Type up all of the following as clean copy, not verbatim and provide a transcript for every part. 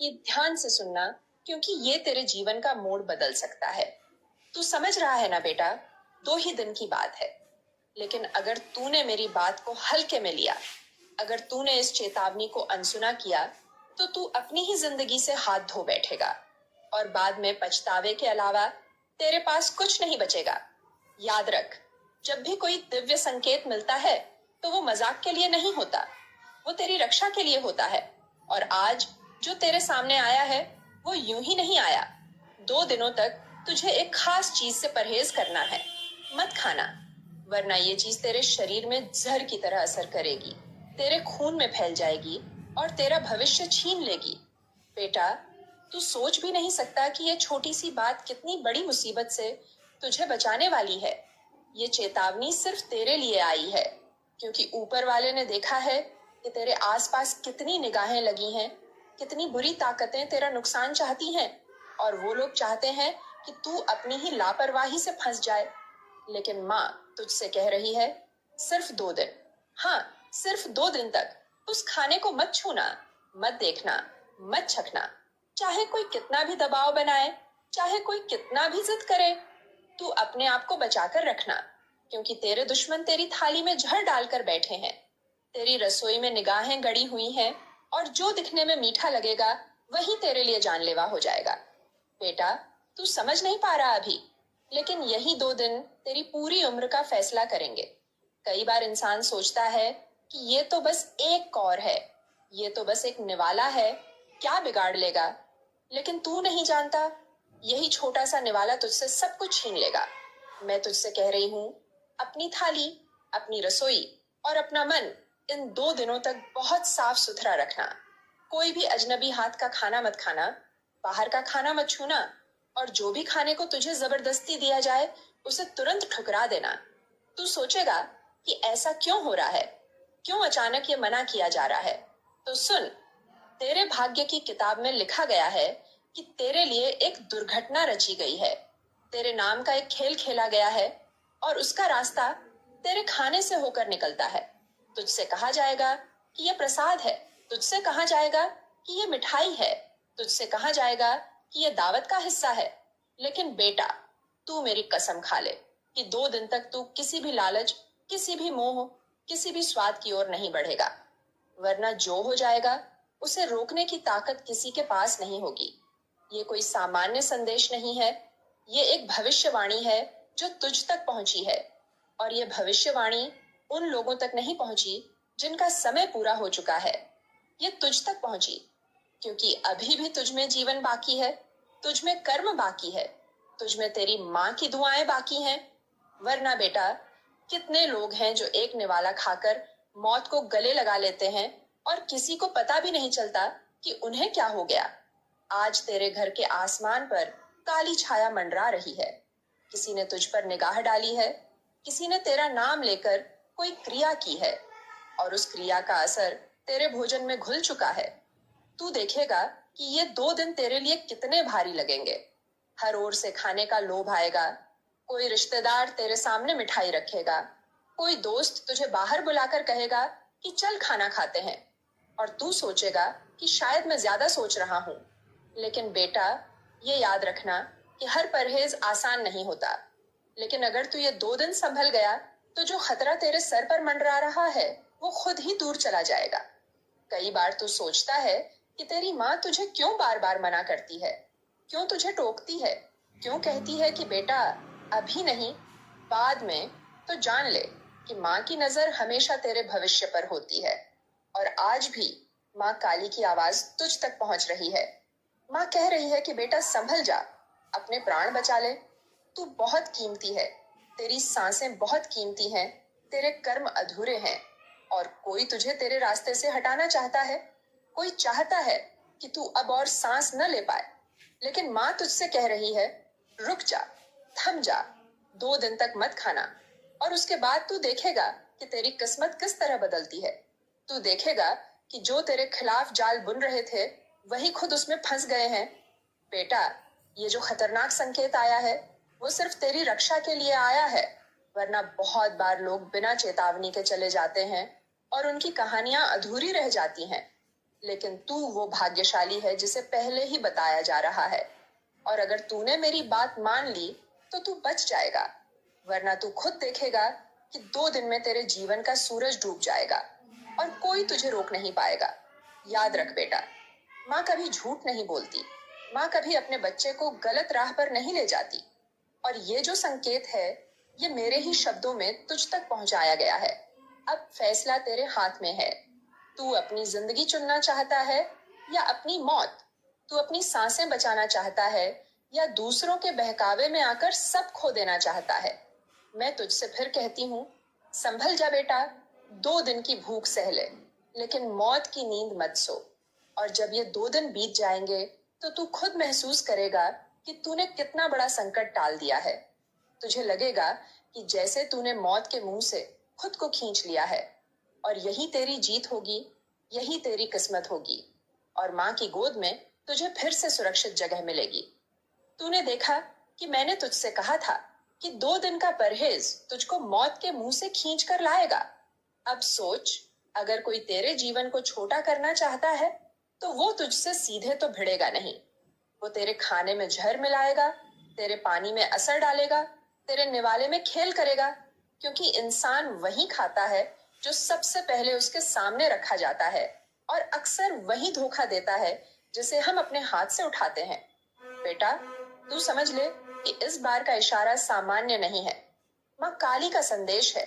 ये ध्यान से सुनना, क्योंकि ये तेरे जीवन का मोड़ बदल सकता है। तू समझ रहा है ना बेटा, 2 ही दिन की बात है। लेकिन अगर तूने मेरी बात को हल्के में लिया, अगर तूने इस चेतावनी को अनसुना किया, तो तू अपनी ही जिंदगी से हाथ धो बैठेगा और बाद में पछतावे के अलावा तेरे पास कुछ नहीं बचेगा। याद रख, जब भी कोई दिव्य संकेत मिलता है तो वो मजाक के लिए नहीं होता, वो तेरी रक्षा के लिए होता है। और आज जो तेरे सामने आया है वो यूं ही नहीं आया। 2 दिनों तक तुझे एक खास चीज से परहेज करना है। मत खाना, वरना ये चीज तेरे शरीर में जहर की तरह असर करेगी, तेरे खून में फैल जाएगी और तेरा भविष्य छीन लेगी। बेटा, तू सोच भी नहीं सकता कि ये छोटी सी बात कितनी बड़ी मुसीबत से तुझे बचाने वाली है। ये चेतावनी सिर्फ तेरे लिए आई है, क्योंकि ऊपर वाले ने देखा है कि तेरे आसपास कितनी निगाहें लगी हैं, कितनी बुरी ताकतें तेरा नुकसान चाहती हैं, और वो लोग चाहते हैं कि तू अपनी ही लापरवाही से फंस जाए। लेकिन माँ तुझसे कह रही है, सिर्फ 2 दिन, हाँ, सिर्फ 2 दिन तक उस खाने को मत छूना, मत देखना, मत छकना। चाहे कोई कितना भी दबाव बनाए, चाहे कोई कितना भी जिद करे, तू अपने आप को बचाकर रखना, क्योंकि तेरे दुश्मन तेरी थाली में जहर डालकर बैठे हैं। तेरी रसोई में निगाहें गड़ी हुई हैं, और जो दिखने में मीठा लगेगा वही तेरे लिए जानलेवा हो जाएगा। बेटा, तू समझ नहीं पा रहा अभी, लेकिन यही 2 दिन तेरी पूरी उम्र का फैसला करेंगे। कई बार इंसान सोचता है कि ये तो बस एक कौर है, ये तो बस एक निवाला है, क्या बिगाड़ लेगा। लेकिन तू नहीं जानता, यही छोटा सा निवाला तुझसे सब कुछ छीन लेगा। मैं तुझसे कह रही हूँ, अपनी थाली, अपनी रसोई और अपना मन इन 2 दिनों तक बहुत साफ सुथरा रखना। कोई भी अजनबी हाथ का खाना मत खाना, बाहर का खाना मत छूना, और जो भी खाने को तुझे जबरदस्ती दिया जाए उसे तुरंत ठुकरा देना। तू सोचेगा कि ऐसा क्यों हो रहा है, क्यों अचानक ये मना किया जा रहा है। तो सुन, तेरे भाग्य की किताब में लिखा गया है कि तेरे लिए एक दुर्घटना रची गई है। तेरे नाम का एक खेल खेला गया है, और उसका रास्ता तेरे खाने से होकर निकलता है। तुझसे कहा जाएगा कि यह प्रसाद है, तुझसे कहा जाएगा कि यह मिठाई है, तुझसे कहा जाएगा कि यह दावत का हिस्सा है। लेकिन बेटा, तू मेरी कसम खा ले कि 2 दिन तक तू किसी भी लालच, किसी भी मोह, किसी भी स्वाद की ओर नहीं बढ़ेगा, वरना जो हो जाएगा उसे रोकने की ताकत किसी के पास नहीं होगी। ये कोई सामान्य संदेश नहीं है, ये एक भविष्यवाणी है जो तुझ तक पहुंची है। और ये भविष्यवाणी उन लोगों तक नहीं पहुंची जिनका समय पूरा हो चुका है, ये तुझ तक पहुंची, क्योंकि अभी भी तुझ में जीवन बाकी है, तुझ में कर्म बाकी है, तुझ में तेरी माँ की दुआएं बाकी हैं। वरना बेटा, कितने लोग हैं जो एक निवाला खाकर मौत को गले लगा लेते हैं और किसी को पता भी नहीं चलता कि उन्हें क्या हो गया। आज तेरे घर के आसमान पर काली छाया मंडरा रही है। किसी ने तुझ पर निगाह डाली है, किसी ने तेरा नाम लेकर कोई क्रिया की है, और उस क्रिया का असर तेरे भोजन में घुल चुका है। तू देखेगा कि ये 2 दिन तेरे लिए कितने भारी लगेंगे। हर ओर से खाने का लोभ आएगा, कोई रिश्तेदार तेरे सामने मिठाई रखेगा, कोई दोस्त तुझे बाहर बुलाकर कहेगा कि चल खाना खाते हैं, और तू सोचेगा कि शायद मैं ज्यादा सोच रहा हूँ। लेकिन बेटा, ये याद रखना कि हर परहेज आसान नहीं होता। लेकिन अगर तू ये 2 दिन संभल गया तो जो खतरा तेरे सर पर मंडरा रहा है वो खुद ही दूर चला जाएगा। कई बार तू सोचता है कि तेरी माँ तुझे क्यों बार बार मना करती है, क्यों तुझे टोकती है, क्यों कहती है कि बेटा अभी नहीं, बाद में। तो जान ले कि माँ की नजर हमेशा तेरे भविष्य पर होती है, और आज भी माँ काली की आवाज तुझ तक पहुंच रही है। माँ कह रही है कि बेटा संभल जा, अपने प्राण बचा ले। तू बहुत कीमती है, तेरी सांसें बहुत कीमती हैं, तेरे कर्म अधूरे हैं, और कोई तुझे तेरे रास्ते से हटाना चाहता है। कोई चाहता है कि तू अब और सांस न ले पाए। लेकिन माँ तुझसे कह रही है, रुक जा, थम जा, 2 दिन तक मत खाना, और उसके बाद तू देखेगा कि तेरी किस्मत किस तरह बदलती है। तू देखेगा कि जो तेरे खिलाफ जाल बुन रहे थे वही खुद उसमें फंस गए हैं। बेटा, ये जो खतरनाक संकेत आया है वो सिर्फ तेरी रक्षा के लिए आया है, वरना बहुत बार लोग बिना चेतावनी के चले जाते हैं और उनकी कहानियां अधूरी रह जाती हैं। लेकिन तू वो भाग्यशाली है जिसे पहले ही बताया जा रहा है। और अगर तूने मेरी बात मान ली तो तू बच जाएगा, वरना तू खुद देखेगा कि 2 दिन में तेरे जीवन का सूरज डूब जाएगा और कोई तुझे रोक नहीं पाएगा। याद रख बेटा, माँ कभी झूठ नहीं बोलती। माँ कभी अपने बच्चे को गलत राह पर नहीं ले जाती। और ये जो संकेत है, ये मेरे ही शब्दों में तुझ तक पहुंचाया गया है। अब फैसला तेरे हाथ में है। तू अपनी जिंदगी चुनना चाहता है या अपनी मौत? तू अपनी सांसें बचाना चाहता है या दूसरों के बहकावे में आकर सब खो देना चाहता है? मैं तुझसे फिर कहती हूँ, संभल जा बेटा। 2 दिन की भूख सह ले, लेकिन मौत की नींद मत सो। और जब ये 2 दिन बीत जाएंगे तो तू खुद महसूस करेगा कि तूने कितना बड़ा संकट टाल दिया है। तुझे लगेगा कि जैसे तूने मौत के मुंह से खुद को खींच लिया है। और यही तेरी जीत होगी, यही तेरी किस्मत होगी। और माँ की गोद में तुझे फिर से सुरक्षित जगह मिलेगी। तूने देखा कि मैंने तुझसे कहा था कि 2 दिन का परहेज तुझको मौत के मुंह से खींच कर लाएगा। अब सोच, अगर कोई तेरे जीवन को छोटा करना चाहता है तो वो तुझसे सीधे तो भिड़ेगा नहीं। वो तेरे खाने में जहर मिलाएगा, तेरे पानी में असर डालेगा, तेरे निवाले में खेल करेगा। क्योंकि इंसान वही खाता है जो सबसे पहले उसके सामने रखा जाता है, और अक्सर वही धोखा देता है जिसे हम अपने हाथ से उठाते हैं। बेटा, तू समझ ले कि इस बार का इशारा सामान्य नहीं है। माँ काली का संदेश है।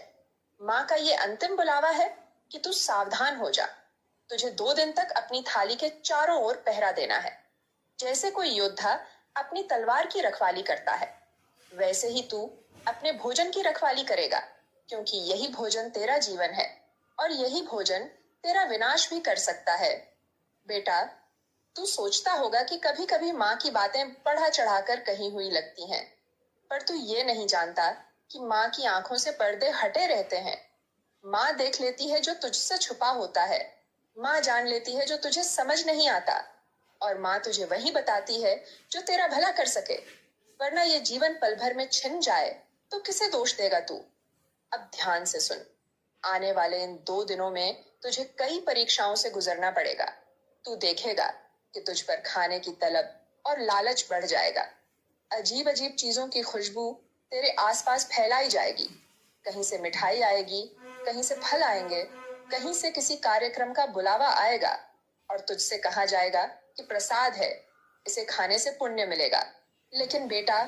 माँ का ये अंतिम बुलावा है कि तू सावधान हो जा। तुझे 2 दिन तक अपनी थाली के चारों ओर पहरा देना है। जैसे कोई योद्धा अपनी तलवार की रखवाली करता है, वैसे ही तू अपने भोजन की रखवाली करेगा। क्योंकि यही भोजन तेरा जीवन है, और यही भोजन तेरा विनाश भी कर सकता है। बेटा, तू सोचता होगा कि कभी कभी माँ की बातें बढ़ा चढ़ाकर कही हुई लगती हैं, पर तू ये नहीं जानता कि माँ की आंखों से पर्दे हटे रहते हैं। माँ देख लेती है जो तुझसे छुपा होता है। माँ जान लेती है जो तुझे समझ नहीं आता। और माँ तुझे वही बताती है जो तेरा भला कर सके, वरना ये जीवन पल भर में छिन जाए तो किसे दोष देगा तू? अब ध्यान से सुन। आने वाले इन 2 दिनों में तुझे कई परीक्षाओं से गुजरना पड़ेगा। तू देखेगा कि तुझ पर खाने की तलब और लालच बढ़ जाएगा। अजीब अजीब चीजों की खुशबू तेरे आसपास फैलाई जाएगी। कहीं से मिठाई आएगी, कहीं से फल आएंगे, कहीं से किसी कार्यक्रम का बुलावा आएगा, और तुझसे कहा जाएगा कि प्रसाद है, इसे खाने से पुण्य मिलेगा। लेकिन बेटा,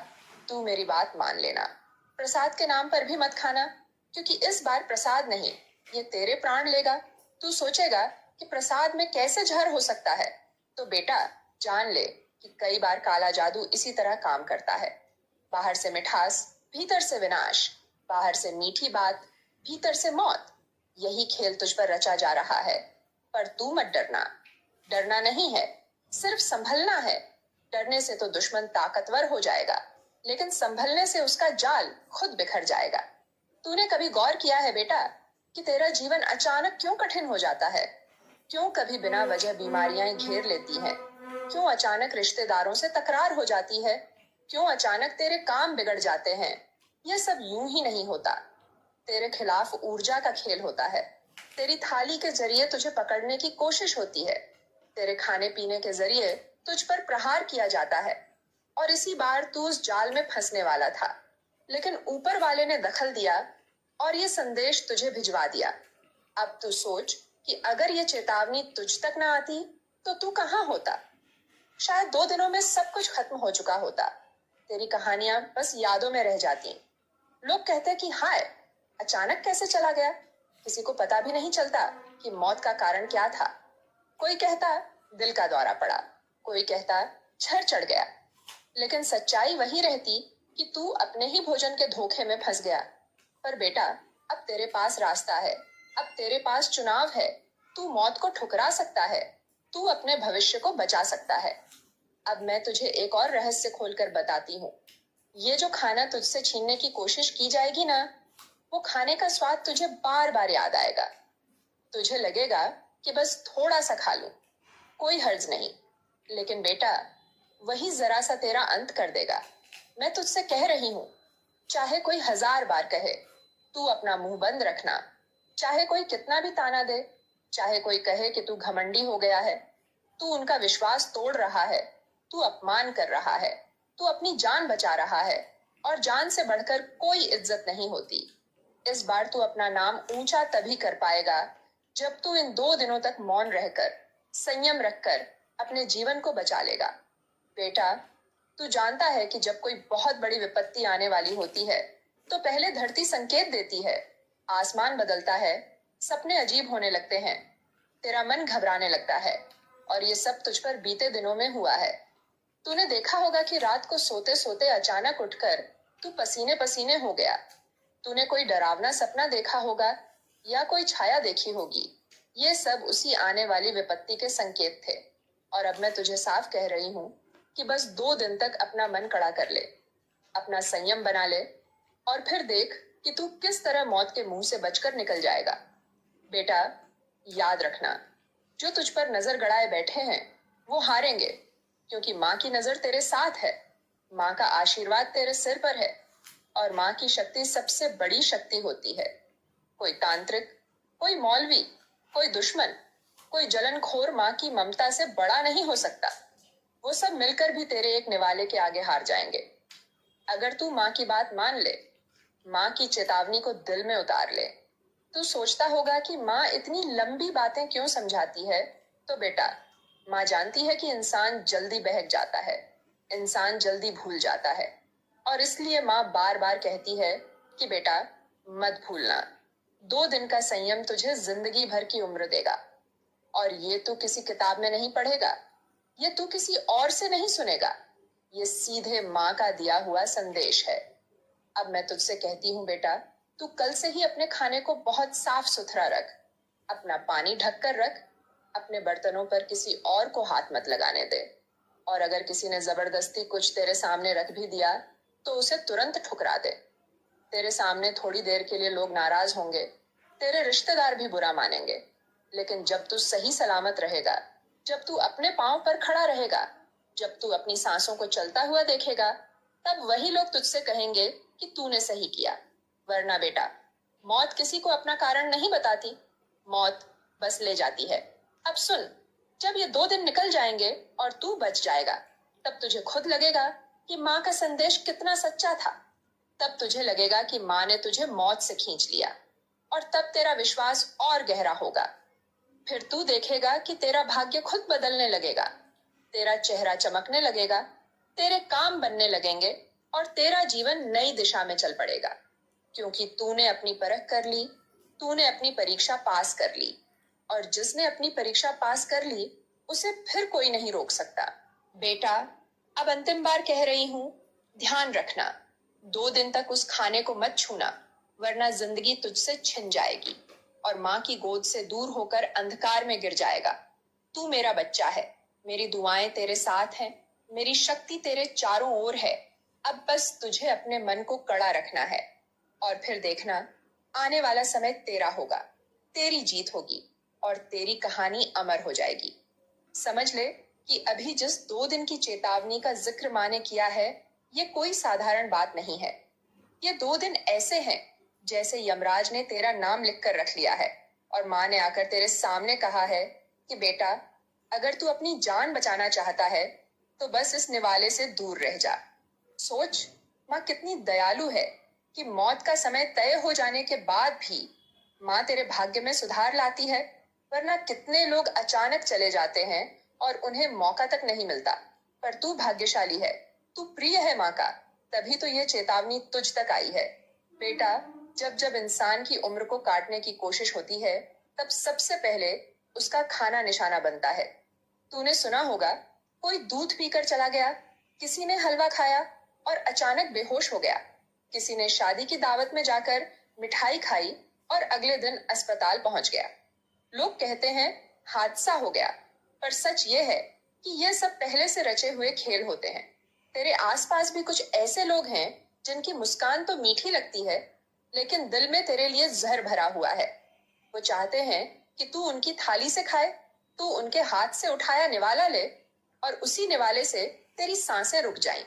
तू मेरी बात मान लेना। प्रसाद के नाम पर भी मत खाना, क्योंकि इस बार प्रसाद नहीं, ये तेरे प्राण लेगा। तू सोचेगा कि प्रसाद में कैसे जहर हो सकता है। तो बेटा, जान ले कि कई बार काला जादू इसी तरह काम करता है। बाहर से मिठास, भीतर से विनाश। बाहर से मीठी बात, भीतर से मौत। यही खेल तुझ पर रचा जा रहा है। पर तू मत डरना। डरना नहीं है, सिर्फ संभलना है। डरने से तो दुश्मन ताकतवर हो जाएगा, लेकिन संभलने से उसका जाल खुद बिखर जाएगा। तूने कभी गौर किया है बेटा कि तेरा जीवन अचानक क्यों कठिन हो जाता है? क्यों कभी बिना वजह बीमारियां घेर लेती हैं? क्यों अचानक रिश्तेदारों से तकरार हो जाती है? क्यों अचानक तेरे काम बिगड़ जाते हैं? यह सब यूं ही नहीं होता। तेरे खिलाफ ऊर्जा का खेल होता है। तेरी थाली के जरिए तुझे पकड़ने की कोशिश होती है। तेरे खाने पीने के जरिए तुझ पर प्रहार किया जाता है। और इसी बार तू उस जाल में फंसने वाला था, लेकिन ऊपर वाले ने दखल दिया और ये संदेश तुझे भिजवा दिया। अब तू सोच कि अगर ये चेतावनी तुझ तक ना आती तो तू कहाँ होता? शायद 2 दिनों में सब कुछ खत्म हो चुका होता। तेरी कहानियां बस यादों में रह जाती। लोग कहते कि हाय, अचानक कैसे चला गया। किसी को पता भी नहीं चलता कि मौत का कारण क्या था। कोई कहता दिल का दौरा पड़ा, कोई कहता झर चढ़ गया। लेकिन सच्चाई वही रहती कि तू अपने ही भोजन के धोखे में फंस गया। पर बेटा, अब तेरे पास रास्ता है। अब तेरे पास चुनाव है। तू मौत को ठुकरा सकता है, तू अपने भविष्य को बचा सकता है। अब मैं तुझे एक और रहस्य खोलकर बताती हूँ। ये जो खाना तुझसे छीनने की कोशिश की जाएगी ना, वो खाने का स्वाद तुझे बार बार याद आएगा। तुझे लगेगा कि बस थोड़ा सा खा लूं, कोई हर्ज नहीं। लेकिन बेटा, वही जरा सा तेरा अंत कर देगा। मैं तुझसे कह रही हूँ, चाहे कोई 1000 बार कहे, तू अपना मुंह बंद रखना। चाहे कोई कितना भी ताना दे, चाहे कोई कहे कि तू घमंडी हो गया है, तू उनका विश्वास तोड़ रहा है, तू अपमान कर रहा है, तू अपनी जान बचा रहा है, और जान से बढ़कर कोई इज्जत नहीं होती। इस बार तू अपना नाम ऊंचा तभी कर पाएगा जब तू इन 2 दिनों तक मौन रहकर, संयम रखकर अपने जीवन को बचा लेगा। बेटा, तू जानता है कि जब कोई बहुत बड़ी विपत्ति आने वाली होती है तो पहले धरती संकेत देती है, आसमान बदलता है, सपने अजीब होने लगते हैं, तेरा मन घबराने लगता है, और ये सब तुझ पर बीते दिनों में हुआ है। तूने देखा होगा कि रात को सोते सोते अचानक उठकर तू पसीने पसीने हो गया। तूने कोई डरावना सपना देखा होगा या कोई छाया देखी होगी। ये सब उसी आने वाली विपत्ति के संकेत थे। और अब मैं तुझे साफ कह रही हूँ कि बस 2 दिन तक अपना मन कड़ा कर ले, अपना संयम बना ले, और फिर देख कि तू किस तरह मौत के मुंह से बचकर निकल जाएगा। बेटा, याद रखना, जो तुझ पर नजर गड़ाए बैठे हैं वो हारेंगे, क्योंकि माँ की नजर तेरे साथ है, माँ का आशीर्वाद तेरे सिर पर है, और माँ की शक्ति सबसे बड़ी शक्ति होती है। कोई तांत्रिक, कोई मौलवी, कोई दुश्मन, कोई जलनखोर माँ की ममता से बड़ा नहीं हो सकता। वो सब मिलकर भी तेरे एक निवाले के आगे हार जाएंगे। अगर तू माँ की बात मान ले, माँ की चेतावनी को दिल में उतार ले, तू सोचता होगा कि माँ इतनी लंबी बातें क्यों समझाती है। तो बेटा, माँ जानती है कि इंसान जल्दी बहक जाता है, इंसान जल्दी भूल जाता है, और इसलिए माँ बार बार कहती है कि बेटा, मत भूलना, 2 दिन का संयम तुझे जिंदगी भर की उम्र देगा। और ये तू किसी किताब में नहीं पढ़ेगा, ये तू किसी और से नहीं सुनेगा, ये सीधे माँ का दिया हुआ संदेश है। अब मैं तुझसे कहती हूँ बेटा, तू कल से ही अपने खाने को बहुत साफ सुथरा रख, अपना पानी ढक कर रख, अपने बर्तनों पर किसी और को हाथ मत लगाने दे, और अगर किसी ने जबरदस्ती कुछ तेरे सामने रख भी दिया तो उसे तुरंत ठुकरा दे। तेरे सामने थोड़ी देर के लिए लोग नाराज होंगे, तेरे रिश्तेदार भी बुरा मानेंगे, लेकिन जब तू सही सलामत रहेगा, जब तू अपने पांव पर खड़ा रहेगा, जब तू अपनी सांसों को चलता हुआ देखेगा, तब वही लोग तुझसे कहेंगे कि तूने सही किया। वरना बेटा, मौत किसी को अपना कारण नहीं बताती, मौत बस ले जाती है। अब सुन, जब ये 2 दिन निकल जाएंगे और तू बच जाएगा, तब तुझे खुद लगेगा कि माँ का संदेश कितना सच्चा था। तब तुझे लगेगा कि माँ ने तुझे मौत से खींच लिया, और तब तेरा विश्वास और गहरा होगा। फिर तू देखेगा कि तेरा भाग्य खुद बदलने लगेगा, तेरा चेहरा चमकने लगेगा, तेरे काम बनने लगेंगे, और तेरा जीवन नई दिशा में चल पड़ेगा, क्योंकि तूने अपनी परख कर ली, तूने अपनी परीक्षा पास कर ली, और जिसने अपनी परीक्षा पास कर ली उसे फिर कोई नहीं रोक सकता। बेटा, अब अंतिम बार कह रही हूँ, ध्यान रखना, 2 दिन तक उस खाने को मत छूना, वरना जिंदगी तुझसे छिन जाएगी और माँ की गोद से दूर होकर अंधकार में गिर जाएगा। तू मेरा बच्चा है, मेरी दुआएं तेरे साथ हैं, मेरी शक्ति तेरे चारों ओर है। अब बस तुझे अपने मन को कड़ा रखना है, और फिर देखना, आने वाला समय तेरा होगा, तेरी जीत होगी, और तेरी कहानी अमर हो जाएगी। समझ ले कि अभी जिस 2 दिन की चेतावनी का जिक्र माँ ने किया है, ये कोई साधारण बात नहीं है। ये 2 दिन ऐसे हैं जैसे यमराज ने तेरा नाम लिख कर रख लिया है, और माँ ने आकर तेरे सामने कहा है कि बेटा, अगर तू अपनी जान बचाना चाहता है तो बस इस निवाले से दूर रह जा। सोच, माँ कितनी दयालु है कि मौत का समय तय हो जाने के बाद भी माँ तेरे भाग्य में सुधार लाती है। वरना कितने लोग अचानक चले जाते हैं और उन्हें मौका तक नहीं मिलता। पर तू भाग्यशाली है, तू प्रिय है माँ का, तभी तो ये चेतावनी तुझ तक आई है। बेटा, जब जब इंसान की उम्र को काटने की कोशिश होती है, तब सबसे पहले उसका खाना निशाना बनता है। तूने सुना होगा, कोई दूध पीकर चला गया, किसी ने हलवा खाया और अचानक बेहोश हो गया, किसी ने शादी की दावत में जाकर मिठाई खाई और अगले दिन अस्पताल पहुंच गया। लोग कहते हैं हादसा हो गया, पर सच ये है कि ये सब पहले से रचे हुए खेल होते हैं। तेरे आसपास भी कुछ ऐसे लोग हैं जिनकी मुस्कान तो मीठी लगती है, लेकिन दिल में तेरे लिए जहर भरा हुआ है। वो चाहते हैं कि तू उनकी थाली से खाए, तू उनके हाथ से उठाया निवाला ले, और उसी निवाले से तेरी सांसें रुक जाएं।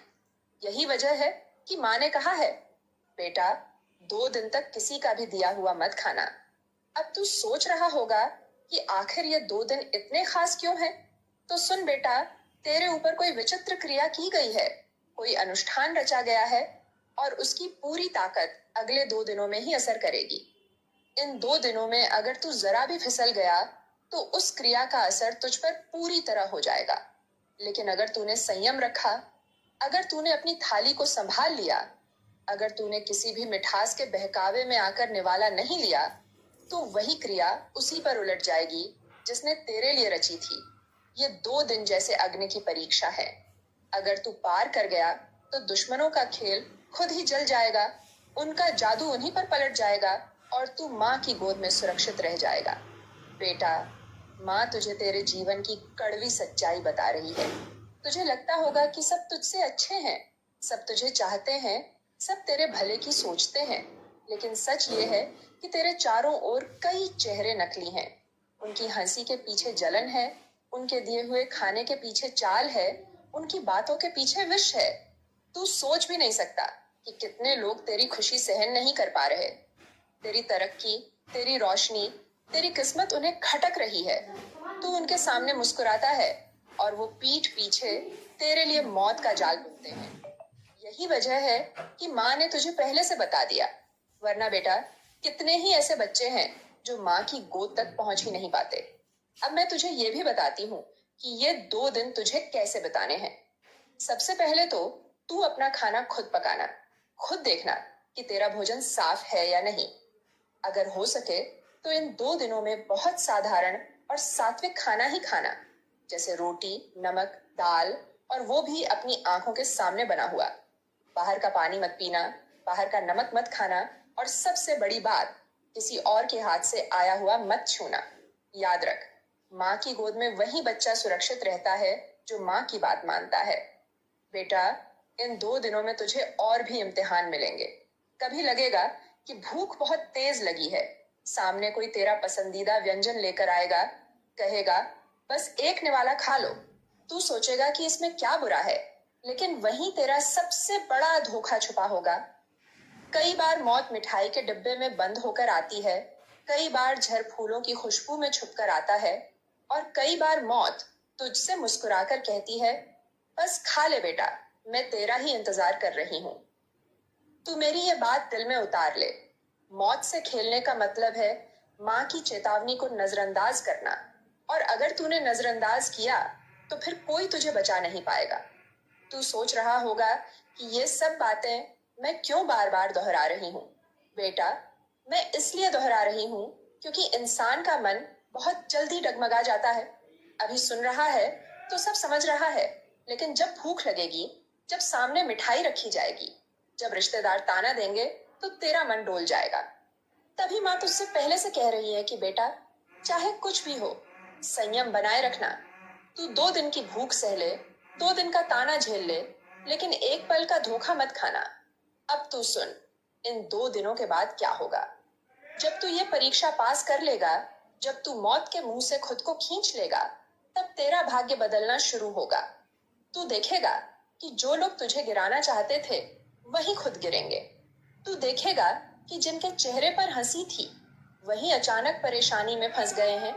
यही वजह है कि माँ ने कहा है, बेटा, 2 दिन तक किसी का भी दिया हुआ मत खाना। अब तू सोच रहा होगा कि आखिर ये 2 दिन इतने खास क्यों हैं? तो सुन बेटा, तेरे ऊपर कोई विचित्र क्रिया की गई है, कोई अनुष्ठान रचा गया है और उसकी पूरी ताकत अगले 2 दिनों में ही असर करेगी। इन 2 दिनों में अगर तू जरा भी फिसल गया तो उस क्रिया का असर तुझ पर पूरी तरह हो जाएगा। लेकिन अगर तूने संयम रखा, अगर तूने अपनी थाली को संभाल लिया, अगर तूने किसी भी मिठास के बहकावे में आकर निवाला नहीं लिया, तो वही क्रिया उसी पर उलट जाएगी जिसने तेरे लिए रची थी। ये 2 दिन जैसे अग्नि की परीक्षा है। अगर तू पार कर गया तो दुश्मनों का खेल खुद ही जल जाएगा, उनका जादू उन्हीं पर पलट जाएगा और तू माँ की गोद में सुरक्षित रह जाएगा। बेटा, माँ तुझे तेरे जीवन की कड़वी सच्चाई बता रही है। तुझे लगता होगा कि सब तुझसे अच्छे हैं, सब तुझे चाहते हैं, सब तेरे भले की सोचते हैं, लेकिन सच ये है कि तेरे चारों ओर कई चेहरे नकली हैं। उनकी हंसी के पीछे जलन है, उनके दिए हुए खाने के पीछे चाल है, उनकी बातों के पीछे विष है। तू सोच भी नहीं सकता कि कितने लोग तेरी खुशी सहन नहीं कर पा रहे। तेरी तरक्की, तेरी रोशनी, तेरी किस्मत उन्हें खटक रही है। तू उनके सामने मुस्कुराता है और वो पीठ पीछे तेरे लिए मौत का जाल बुनते हैं। यही वजह है कि माँ ने तुझे पहले से बता दिया, वरना बेटा कितने ही ऐसे बच्चे हैं जो माँ की गोद तक पहुंच ही नहीं पाते। अब मैं तुझे ये भी बताती हूँ कि ये 2 दिन तुझे कैसे बिताने हैं। सबसे पहले तो तू अपना खाना खुद पकाना, खुद देखना कि तेरा भोजन साफ है या नहीं। अगर हो सके तो इन 2 दिनों में बहुत साधारण और सात्विक खाना ही खाना, जैसे रोटी, नमक, दाल, और वो भी अपनी आंखों के सामने बना हुआ। बाहर का पानी मत पीना, बाहर का नमक मत खाना और सबसे बड़ी बात, किसी और के हाथ से आया हुआ मत छूना। याद रख, माँ की गोद में वही बच्चा सुरक्षित रहता है जो माँ की बात मानता है। बेटा, इन 2 दिनों में तुझे और भी इम्तिहान मिलेंगे। कभी लगेगा कि भूख बहुत तेज लगी है, सामने कोई तेरा पसंदीदा व्यंजन लेकर आएगा, कहेगा बस एक निवाला खा लो। तू सोचेगा कि इसमें क्या बुरा है, लेकिन वहीं तेरा सबसे बड़ा धोखा छुपा होगा। कई बार मौत मिठाई के डिब्बे में बंद होकर आती है, कई बार झर फूलों की खुशबू में छुपकर आता है, और कई बार मौत तुझसे मुस्कुराकर कहती है, बस खा ले बेटा, मैं तेरा ही इंतजार कर रही हूँ। तू मेरी ये बात दिल में उतार ले। मौत से खेलने का मतलब है माँ की चेतावनी को नजरअंदाज करना, और अगर तूने नजरअंदाज किया तो फिर कोई तुझे बचा नहीं पाएगा। तू सोच रहा होगा कि ये सब बातें मैं क्यों बार बार दोहरा रही हूँ। बेटा, मैं इसलिए दोहरा रही हूँ क्योंकि इंसान का मन बहुत जल्दी डगमगा जाता है। अभी सुन रहा है तो सब समझ रहा है, लेकिन जब भूख लगेगी, जब सामने मिठाई रखी जाएगी, जब रिश्तेदार ताना देंगे, तो तेरा मन डोल जाएगा। तभी माँ तुझसे पहले से कह रही है कि बेटा, चाहे कुछ भी हो, संयम बनाए रखना। तू 2 दिन की भूख सह ले, 2 दिन का ताना झेल ले, लेकिन एक पल का धोखा मत खाना। अब तू सुन, इन 2 दिनों के बाद क्या होगा। जब तू ये परीक्षा पास कर लेगा, जब तू मौत के मुंह से खुद को खींच लेगा, तब तेरा भाग्य बदलना शुरू होगा। तू देखेगा कि जो लोग तुझे गिराना चाहते थे, वही खुद गिरेंगे। तू देखेगा कि जिनके चेहरे पर हंसी थी, वही अचानक परेशानी में फंस गए हैं।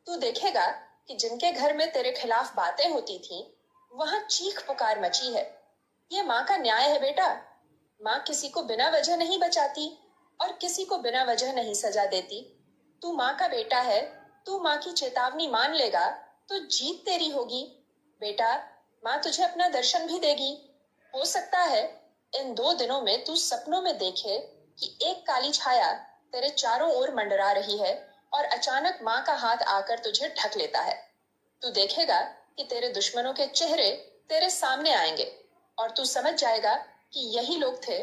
तू देखेगा कि जिनके घर में तेरे खिलाफ बातें होती थी, वहां चीख पुकार मची है। ये माँ का न्याय है बेटा। माँ किसी को बिना वजह नहीं बचाती और किसी को बिना वजह नहीं सजा देती। तू माँ का बेटा है, तू माँ की चेतावनी मान लेगा तो जीत तेरी होगी। बेटा, माँ तुझे अपना दर्शन भी देगी। हो सकता है इन 2 दिनों में तू सपनों में देखे कि एक काली छाया तेरे चारों ओर मंडरा रही है और अचानक माँ का हाथ आकर तुझे ढक लेता है। तू देखेगा कि तेरे दुश्मनों के चेहरे तेरे सामने आएंगे और तू समझ जाएगा कि यही लोग थे